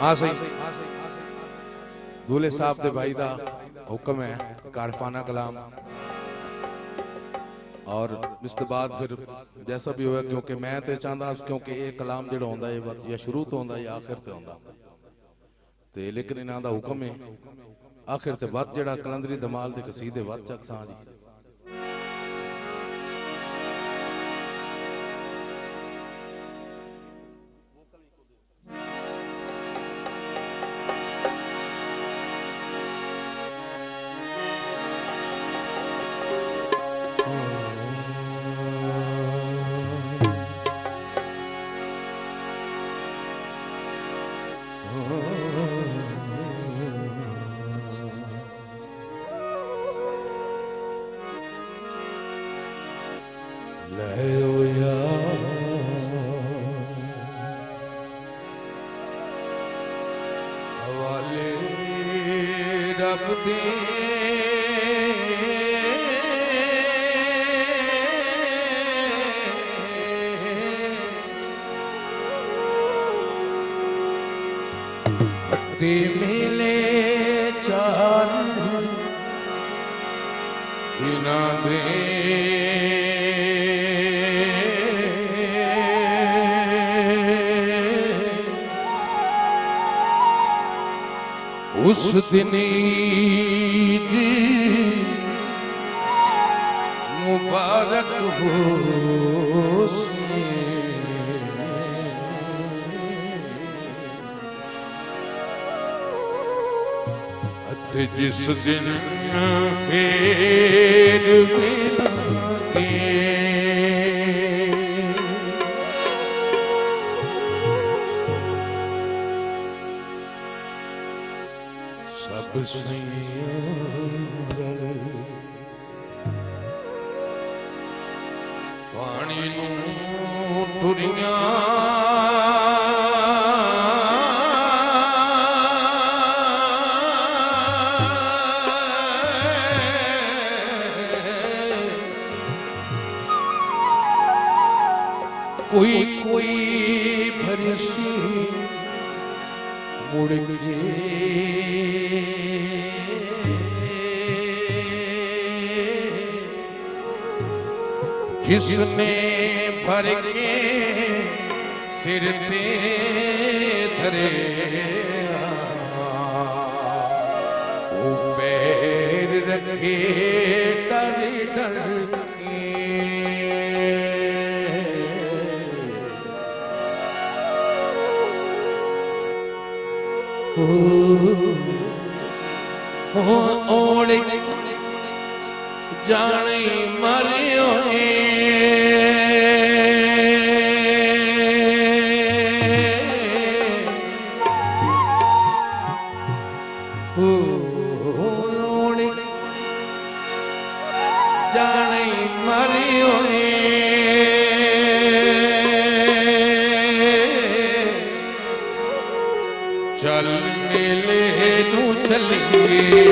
हाँ सही दूल्हे साहब दे भाई दा हुक्म है कारफाना कलाम और इसके बाद फिर जैसा भी होगा क्योंकि मैं तो चाहता क्योंकि ये कलाम जो होंदा है या शुरू तो होंदा या आखिर ते होंदा ते लेकिन इन्हां दा हुक्म है आखिर ते वत जेड़ा कलंदरी दमाल दे कसीदे वत चक सां जी हवाले रब दे ते मिले चार दिना दे उस दिन मुबारक हो जिस दिन फेर मिलांगे सब पानी नूं टुरियां कोई कोई भरसी मुड़ के जिसने भर के सिर ते धरे वो पैर रखे डर डर ओड़ जाने मरियो ओड़ जाने मरियो चल मेले नू चलिए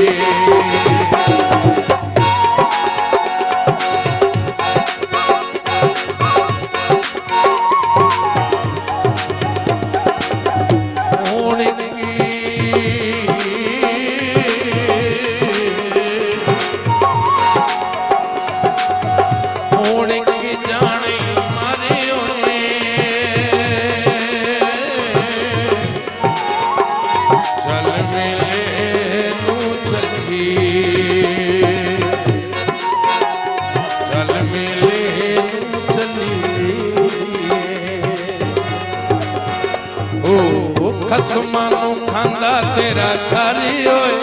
खसमानू खांदा तेरा खारी होए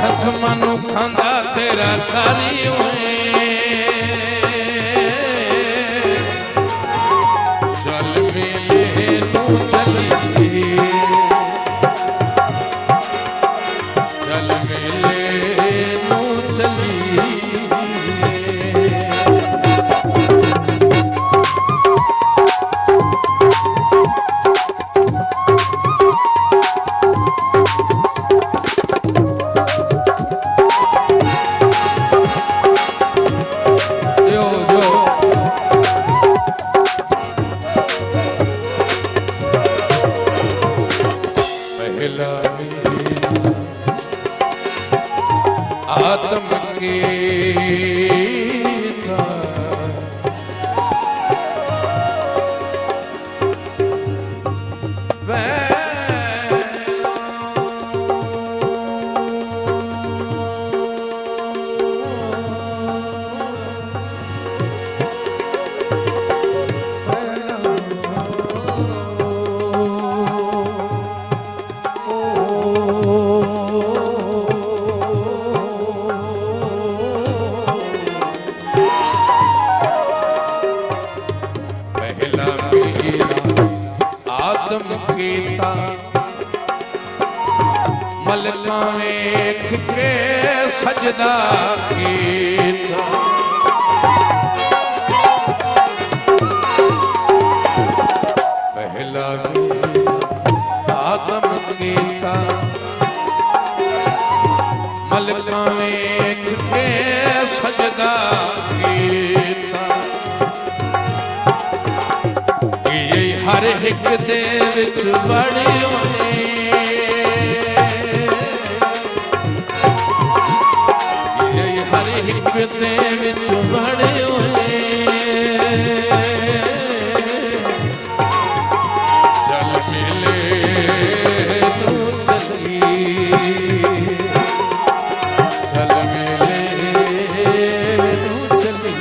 खसमानू खांदा तेरा खारी होए चल मेले नू चलिए चल मेले नू चलिए आदम कीता मलका वेख के सजदा कीता पहला आदम कीता मलका वेख के सजदा कीता ये हर एक दे विच बड़ी होई ये हर एक दे विच बड़ी होई चल मिले तू चली चल मिले तू चली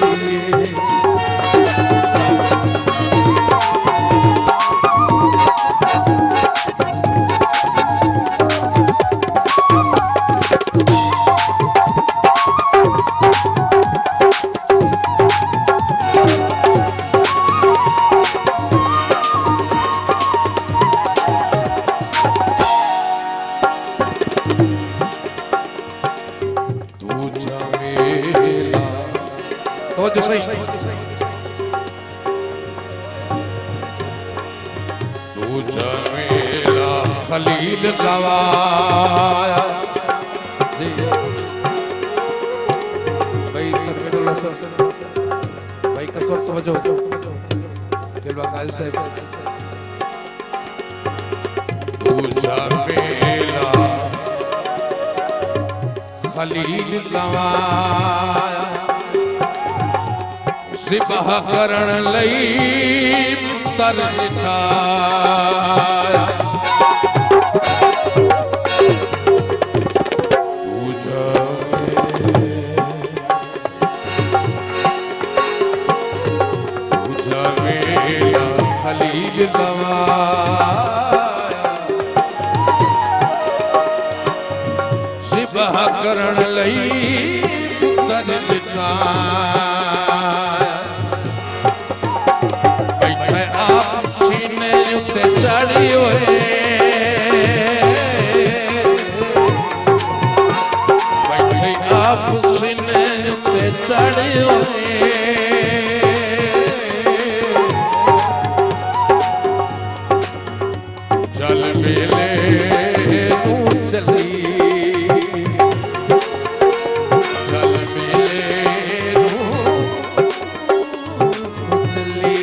तो सही दूजा मेरा खलील गवाया भाई तकबीरुल्लाह भाई कसवत समझो केलवा कायल साहब दूजा मेरा खलील गवाया सिबह करण लई पुत्र लिटाया पूजा मेरा खलील गवाया सिबह करण लई पुत्र लिटाया चढ़ी होए बैठे आप सीने पे चढ़ी होए चल मिले तू चली चल मिले तू चली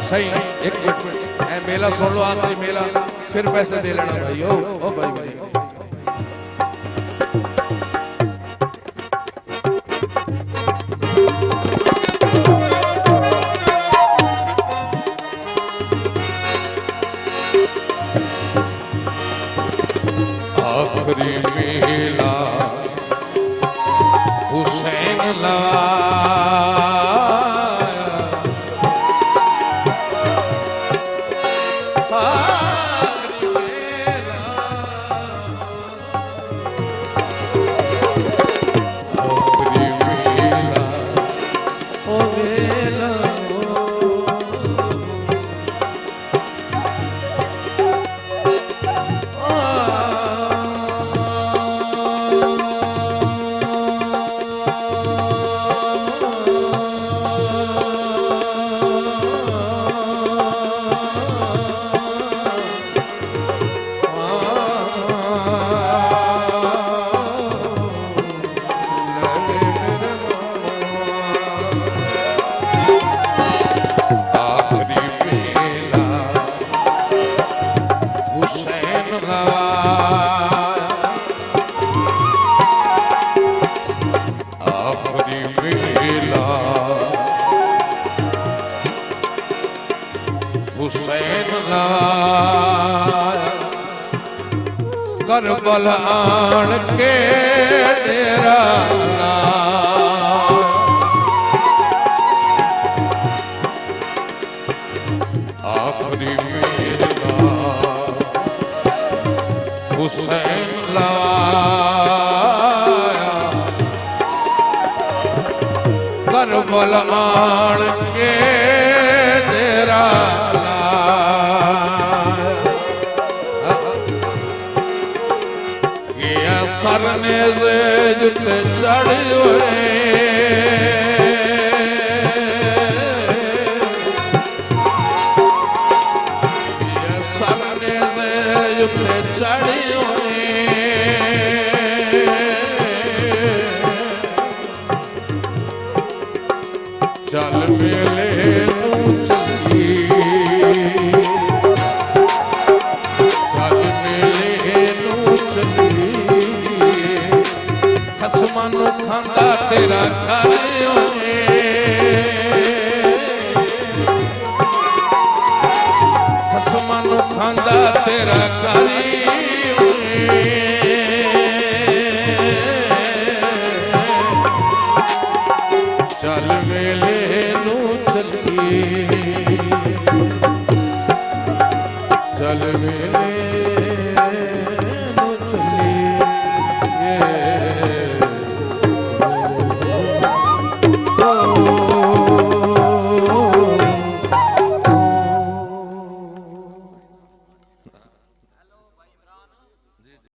सही एक मेला सुन लो आखिरी मेला फिर पैसे दे लेना भाई ओ भाई भाई आखिरी मेला हुसैन लवा हुसैन लाया करबल आन के डेरा आखिरी मेरा हुसैन लाया करबल आन के डेरा सरने से जुते चढ़े सरने से जुते चढ़े चल मेले नू चली चल मेले नू चली खसमानू खांदा तेरा घर होए खसमानू खांदा तेरा घर होए चल मेले नू चलिए चल मेले नू चलिए